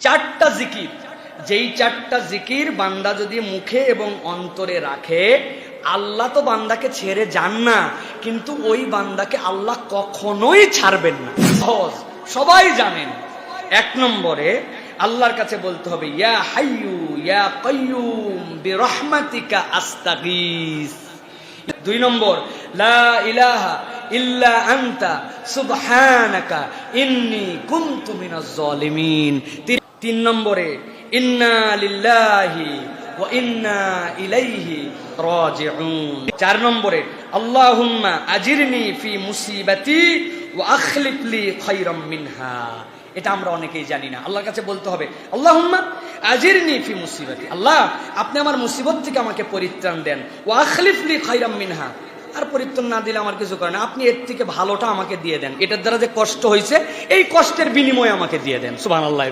চারটা জিকির, যেই চারটা জিকির বান্দা যদি মুখে এবং অন্তরে রাখে, আল্লাহ তো বান্দাকে ছেড়ে যান না, কিন্তু ওই বান্দাকে আল্লাহ কখনোই ছাড়বেন না। সহজ, সবাই জানেন। এক নম্বরে আল্লাহর কাছে বলতে হবে ইয়া হাইয়ু ইয়া কাইয়ুম বিরহমাতিকা আস্তাগীস। দুই নম্বর লা ইলাহা ইল্লা আনতা সুবহানাকা ইন্নী কুনতু মিনাজ জালিমিন। তিন নম্বরে ইন্না লিল্লাহি ওয়া ইন্না ইলাইহি রাজিউন। চার নম্বরে আল্লাহুম্মা আজিরনি ফি মুসিবাতি ওয়া আখলিফ লি খায়রাম মিনহা। এটা আমরা অনেকেই জানি না। আল্লাহর কাছে বলতে হবে আল্লাহুম্মা আজিরনি ফি মুসিবাতি, আল্লাহ আপনি আমার মুসিবত থেকে আমাকে পরিত্রাণ দেন, ওয়া আখলিফ লি খায়রাম মিনহা, আর পরিত্রাণ না দিলে আমার কিছু করে না, আপনি এর থেকে ভালোটা আমাকে দিয়ে দেন, এটার দ্বারা যে কষ্ট হয়েছে এই কষ্টের বিনিময়ে আমাকে দিয়ে দেন। সুবহানাল্লাহ।